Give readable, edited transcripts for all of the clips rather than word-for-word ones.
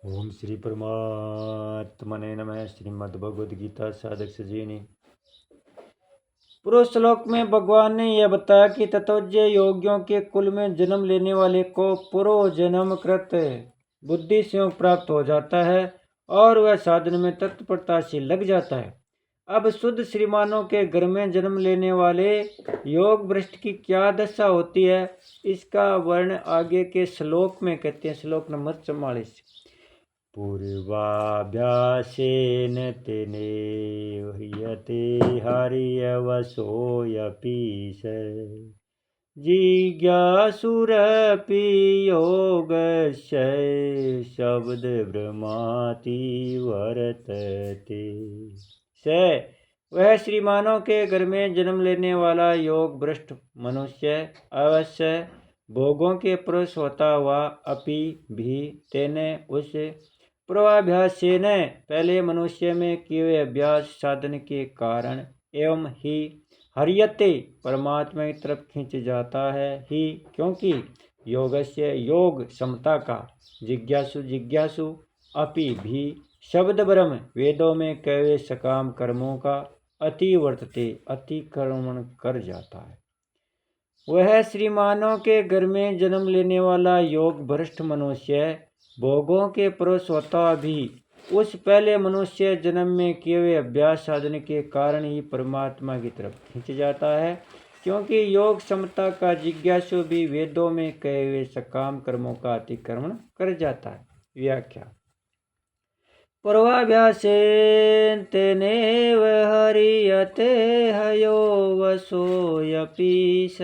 ओम श्री परमात्मने नमः। श्रीमद् भगवद गीता साधक सजीवनी। पूर्व श्लोक में भगवान ने यह बताया कि तत्वज्ञ योगियों के कुल में जन्म लेने वाले को पूर्व जन्म कृत बुद्धि संयोग प्राप्त हो जाता है और वह साधन में तत्परता से लग जाता है। अब शुद्ध श्रीमानों के घर में जन्म लेने वाले योग भ्रष्ट की क्या दशा होती है, इसका वर्ण आगे के श्लोक में कहते हैं। श्लोक नंबर 44। पूर्वाभ्यासेन तेनेव ह्रियते हरियवशोऽपि स जिज्ञासुरपि योगस्य शब्दभ्रमाति वर्तते। स वह श्रीमानों के घर में जन्म लेने वाला योग भ्रष्ट मनुष्य अवश्य भोगों के पुरुष होता हुआ अपि भी तेने उस पूर्वाभ्यास से न पहले मनुष्य में किए हुए अभ्यास साधन के कारण एवं ही हरियते परमात्मा की तरफ खींच जाता है ही, क्योंकि योगस्य योग समता का, जिज्ञासु अपि भी शब्द ब्रह्म वेदों में कहे हुए सकाम कर्मों का अतिवर्तते अतिक्रमण कर जाता है। वह श्रीमानों के घर में जन्म लेने वाला योग भ्रष्ट मनुष्य भोगों के पुरुष होता भी उस पहले मनुष्य जन्म में किए हुए अभ्यास साधन के कारण ही परमात्मा की तरफ खींच जाता है, क्योंकि योग समता का जिज्ञासु भी वेदों में कहे हुए सकाम कर्मों का अतिक्रमण कर जाता है। व्याख्या। पूर्वाभ्यासेन तेनेव हरियते हयो वशोऽपि स।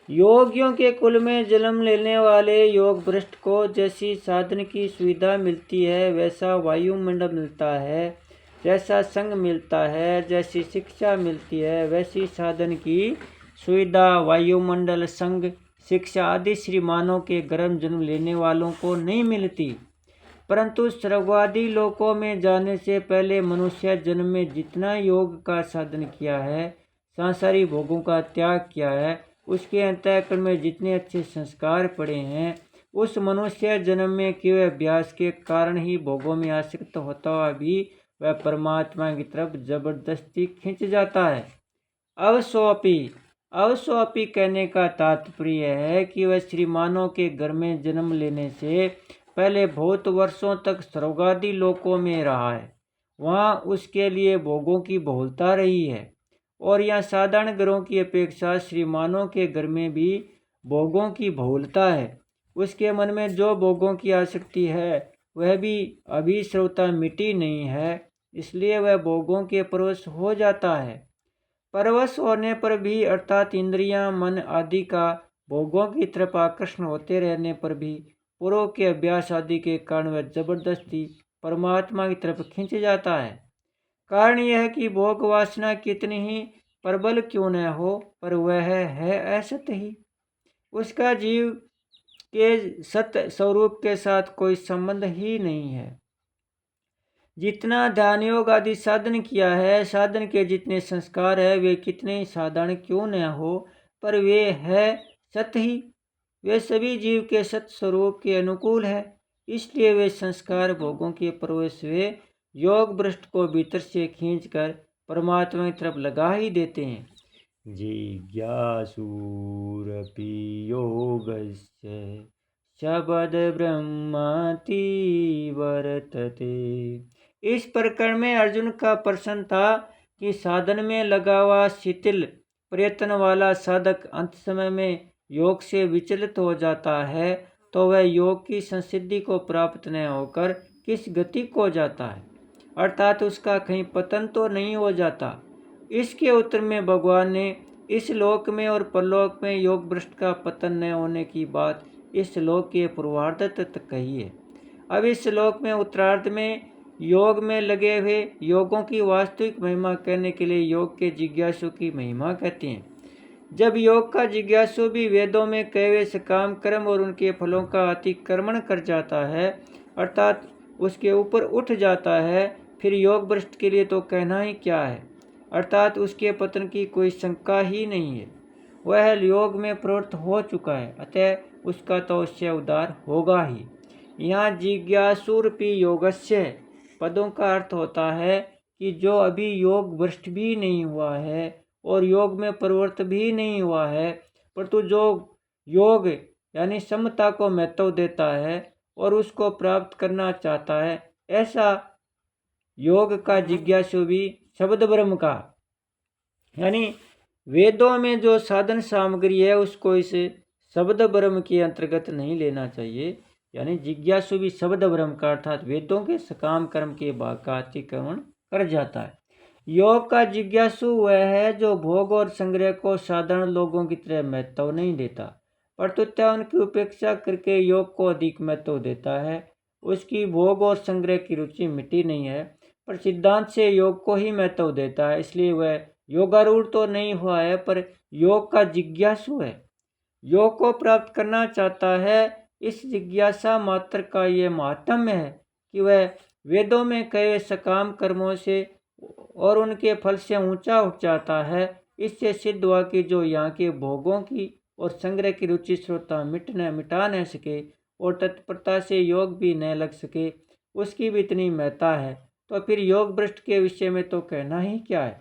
योगियों के कुल में जन्म लेने वाले योग भ्रष्ट को जैसी साधन की सुविधा मिलती है, वैसा वायुमंडल मिलता है, जैसा संग मिलता है, जैसी शिक्षा मिलती है, वैसी साधन की सुविधा वायुमंडल संग शिक्षा आदि श्रीमानों के गर्भ जन्म लेने वालों को नहीं मिलती। परंतु स्वर्गवादी लोकों में जाने से पहले मनुष्य जन्म में जितना योग का साधन किया है, सांसारिक भोगों का त्याग किया है, उसके अंतःकरण में जितने अच्छे संस्कार पड़े हैं, उस मनुष्य जन्म में किए हुए अभ्यास के कारण ही भोगों में आसक्त होता हुआ भी वह परमात्मा की तरफ जबरदस्ती खींच जाता है। अवसोपी कहने का तात्पर्य है कि वह श्रीमानों के घर में जन्म लेने से पहले बहुत वर्षों तक स्वर्गादि लोकों में रहा है। वहाँ उसके लिए भोगों की बहुलता रही है और यहाँ साधारण घरों की अपेक्षा श्रीमानों के घर में भी भोगों की बहुलता है। उसके मन में जो भोगों की आसक्ति है वह भी अभी श्रोता मिटी नहीं है, इसलिए वह भोगों के परवश हो जाता है। परवश होने पर भी अर्थात इंद्रियां मन आदि का भोगों की तरफ आकर्षण होते रहने पर भी पूर्व के अभ्यास आदि के कारण वह जबरदस्ती परमात्मा की तरफ खींच जाता है। कारण यह है कि भोग वासना कितनी ही प्रबल क्यों न हो, पर वह है असत ही। उसका जीव के सत्य स्वरूप के साथ कोई संबंध ही नहीं है। जितना ध्यान योग आदि साधन किया है, साधन के जितने संस्कार है, वे कितने ही साधारण क्यों न हो, पर वे है सत्य ही। वे सभी जीव के सत्य स्वरूप के अनुकूल है, इसलिए वे संस्कार भोगों के प्रवेश वे योग भ्रष्ट को भीतर से खींचकर परमात्मा की तरफ लगा ही देते हैं। जिज्ञासुरपि योगस्य शब्द ब्रह्माति वर्तते। इस प्रकरण में अर्जुन का प्रश्न था कि साधन में लगा हुआ शिथिल प्रयत्न वाला साधक अंत समय में योग से विचलित हो जाता है, तो वह योग की संसिद्धि को प्राप्त न होकर किस गति को जाता है, अर्थात उसका कहीं पतन तो नहीं हो जाता। इसके उत्तर में भगवान ने इस लोक में और परलोक में योग भ्रष्ट का पतन न होने की बात इस श्लोक के पूर्वार्ध तक कही है। अब इस श्लोक में उत्तरार्ध में योग में लगे हुए योगों की वास्तविक महिमा कहने के लिए योग के जिज्ञासु की महिमा कहते हैं। जब योग का जिज्ञासु भी वेदों में कहे हुए सकाम कर्म और उनके फलों का अतिक्रमण कर जाता है, अर्थात उसके ऊपर उठ जाता है, फिर योग भ्रष्ट के लिए तो कहना ही क्या है, अर्थात उसके पतन की कोई शंका ही नहीं है। वह योग में प्रवृत्त हो चुका है, अतः उसका तो अवश्य उद्धार होगा ही। यहाँ जिज्ञासुरपि योगस्य पदों का अर्थ होता है कि जो अभी योग भ्रष्ट भी नहीं हुआ है और योग में प्रवृत्त भी नहीं हुआ है, परंतु जो योग यानी समता को महत्व देता है और उसको प्राप्त करना चाहता है, ऐसा योग का जिज्ञासु भी शब्द ब्रह्म का यानी वेदों में जो साधन सामग्री है उसको इस शब्द ब्रह्म के अंतर्गत नहीं लेना चाहिए। यानी जिज्ञासु भी शब्द ब्रह्म का अर्थात वेदों के सकाम कर्म के भाग का अतिक्रमण कर जाता है। योग का जिज्ञासु वह है जो भोग और संग्रह को साधारण लोगों की तरह महत्व नहीं देता, परंतु उनकी उपेक्षा करके योग को अधिक महत्व देता है। उसकी भोग और संग्रह की रुचि मिटी नहीं है, पर सिद्धांत से योग को ही महत्व देता है, इसलिए वह योगारूढ़ तो नहीं हुआ है पर योग का जिज्ञासु है, योग को प्राप्त करना चाहता है। इस जिज्ञासा मात्र का ये महात्म्य है कि वह वेदों में कहे सकाम कर्मों से और उनके फल से ऊंचा उठ जाता है। इससे सिद्ध हुआ कि जो यहाँ के भोगों की और संग्रह की रुचि श्रोता मिटा न सके और तत्परता से योग भी न लग सके, उसकी भी इतनी महत्ता है, तो फिर योग भ्रष्ट के विषय में तो कहना ही क्या है।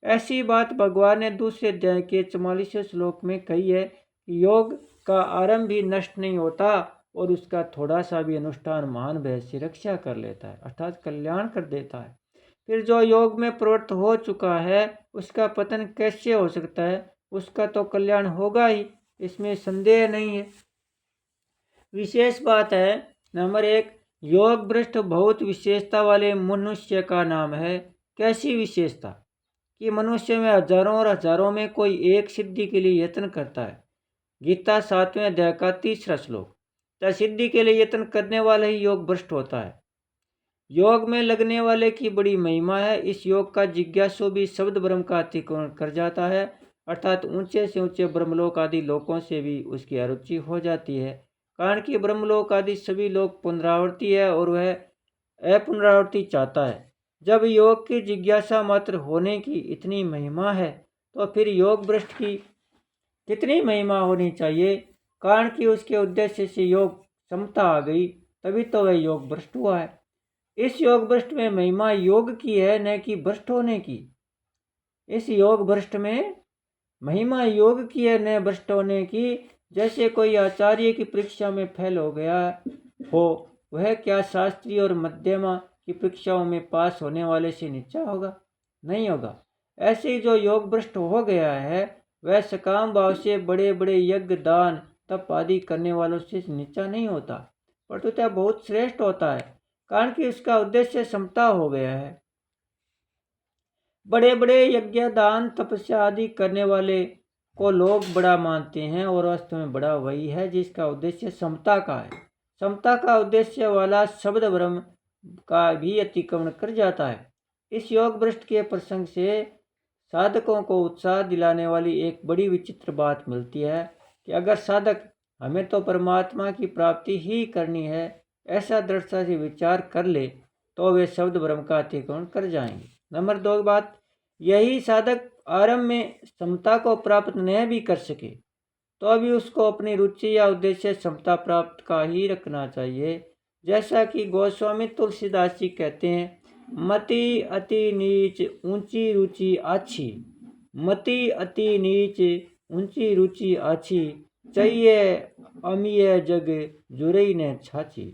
ऐसी बात भगवान ने दूसरे अध्याय के 44वें श्लोक में कही है कि योग का आरंभ भी नष्ट नहीं होता और उसका थोड़ा सा भी अनुष्ठान महान भय से रक्षा कर लेता है, अर्थात कल्याण कर देता है। फिर जो योग में प्रवृत्त हो चुका है उसका पतन कैसे हो सकता है, उसका तो कल्याण होगा ही, इसमें संदेह नहीं है। विशेष बात है नंबर 1, योग भ्रष्ट बहुत विशेषता वाले मनुष्य का नाम है। कैसी विशेषता कि मनुष्य में हजारों और हजारों में कोई एक सिद्धि के लिए यत्न करता है। गीता 7वें अध्याय का 3रा श्लोक, सिद्धि के लिए यत्न करने वाला ही योग भ्रष्ट होता है। योग में लगने वाले की बड़ी महिमा है। इस योग का जिज्ञासु भी शब्द ब्रह्म का अतिक्रमण कर जाता है, अर्थात ऊंचे से ऊंचे ब्रह्मलोक आदि लोकों से भी उसकी अरुचि हो जाती है। कारण कि ब्रह्मलोक आदि सभी लोक पुनरावृत्ति है और वह अपुनरावृत्ति चाहता है। जब योग की जिज्ञासा मात्र होने की इतनी महिमा है तो फिर योग भ्रष्ट की कितनी महिमा होनी चाहिए। कारण कि उसके उद्देश्य से योग समता आ गई, तभी तो वह योग भ्रष्ट हुआ है। इस योग भ्रष्ट में महिमा योग की है, न कि भ्रष्ट होने की। इस योग भ्रष्ट में महिमा योग की है, न भ्रष्ट होने की। जैसे कोई आचार्य की परीक्षा में फेल हो गया हो, वह क्या शास्त्री और मध्यमा की परीक्षाओं में पास होने वाले से नीचा होगा? नहीं होगा। ऐसे ही जो योग भ्रष्ट हो गया है वह सकाम भाव से बड़े बड़े यज्ञ दान तप आदि करने वालों से नीचा नहीं होता, परंतु बहुत श्रेष्ठ होता है, कारण कि उसका उद्देश्य समता हो गया है। बड़े बड़े यज्ञ दान तपस्या आदि करने वाले को लोग बड़ा मानते हैं और वास्तव में बड़ा वही है जिसका उद्देश्य समता का है। समता का उद्देश्य वाला शब्द ब्रह्म का भी अतिक्रमण कर जाता है। इस योग भ्रष्ट के प्रसंग से साधकों को उत्साह दिलाने वाली एक बड़ी विचित्र बात मिलती है कि अगर साधक हमें तो परमात्मा की प्राप्ति ही करनी है ऐसा दृढ़ता से विचार कर ले तो वे शब्द ब्रह्म का अतिक्रमण कर जाएंगे। नंबर 2 बात, यही साधक आरंभ में समता को प्राप्त न भी कर सके तो अभी उसको अपनी रुचि या उद्देश्य समता प्राप्त का ही रखना चाहिए। जैसा कि गोस्वामी तुलसीदास जी कहते हैं, मति अति नीच ऊंची रुचि आछी, मति अति नीच ऊंची रुचि आछी, चाहिए अमीय जग जुरई ने छाची।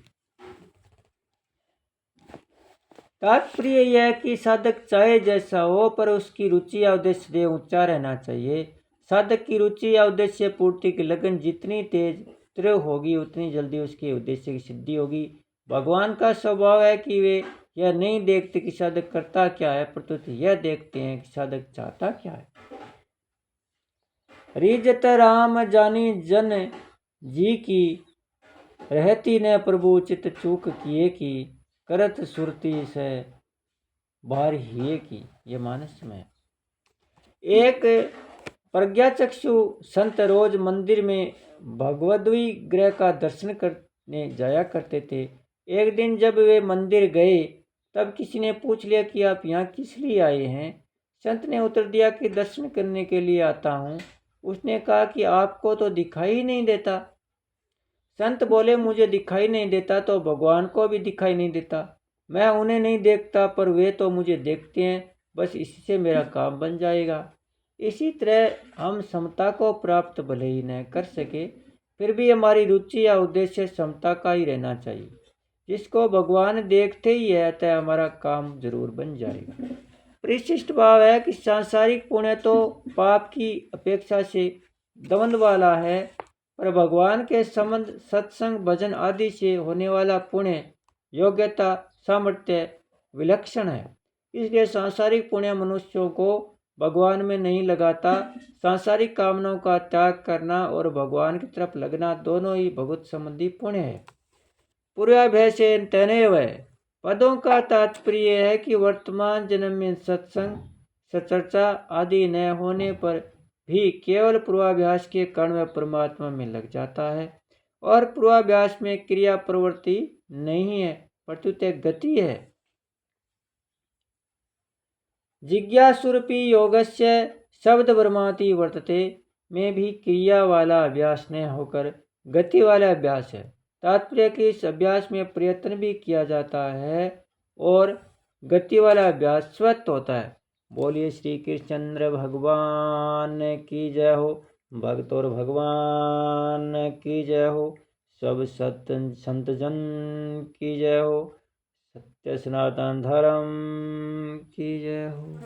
तात्पर्य यह है कि साधक चाहे जैसा हो पर उसकी रुचि या उद्देश्य से ऊंचा रहना चाहिए। साधक की रुचि या उद्देश्य पूर्ति की लगन जितनी तेज तीव्र होगी उतनी जल्दी उसके उद्देश्य की सिद्धि होगी। भगवान का स्वभाव है कि वे यह नहीं देखते कि साधक करता क्या है, परंतु यह देखते हैं कि साधक चाहता क्या है। रिजत राम जानी जन जी की, रहती न प्रभु चित चूक किए की, करत सुरती से बार हिए की। ये मानस में एक प्रज्ञाचक्षु संत रोज मंदिर में भगवद्वी ग्रह का दर्शन करने जाया करते थे। एक दिन जब वे मंदिर गए तब किसी ने पूछ लिया कि आप यहाँ किस लिए आए हैं। संत ने उत्तर दिया कि दर्शन करने के लिए आता हूँ। उसने कहा कि आपको तो दिखाई ही नहीं देता। संत बोले मुझे दिखाई नहीं देता तो भगवान को भी दिखाई नहीं देता, मैं उन्हें नहीं देखता पर वे तो मुझे देखते हैं, बस इससे मेरा काम बन जाएगा। इसी तरह हम समता को प्राप्त भले ही न कर सके, फिर भी हमारी रुचि या उद्देश्य समता का ही रहना चाहिए। जिसको भगवान देखते ही है अतः हमारा काम जरूर बन जाएगा। परिशिष्ट भाव है कि सांसारिक पुण्य तो पाप की अपेक्षा से दमन वाला है, पर भगवान के संबंध सत्संग भजन आदि से होने वाला पुण्य योग्यता सामर्थ्य विलक्षण है। इसलिए सांसारिक पुण्य मनुष्यों को भगवान में नहीं लगाता। सांसारिक कामनाओं का त्याग करना और भगवान की तरफ लगना दोनों ही भगवत संबंधी पुण्य है। पूर्वाभ्यासेन तनेव पदों का तात्पर्य है कि वर्तमान जन्म में सत्संग सचर्चा आदि न होने पर भी केवल पूर्वाभ्यास के कारण वह परमात्मा में लग जाता है, और पूर्वाभ्यास में क्रिया प्रवृत्ति नहीं है प्रत्युत गति है। जिज्ञासुरपि योगस्य शब्द ब्रह्माति वर्तते में भी क्रिया वाला अभ्यास न होकर गति वाला अभ्यास है। तात्पर्य कि इस अभ्यास में प्रयत्न भी किया जाता है और गति वाला अभ्यास स्वतः होता है। बोलिए श्री कृष्णचंद्र भगवान की जय हो, भक्त और भगवान की जय हो, सब सत्य संत जन की जय हो, सत्य सनातन धर्म की जय हो।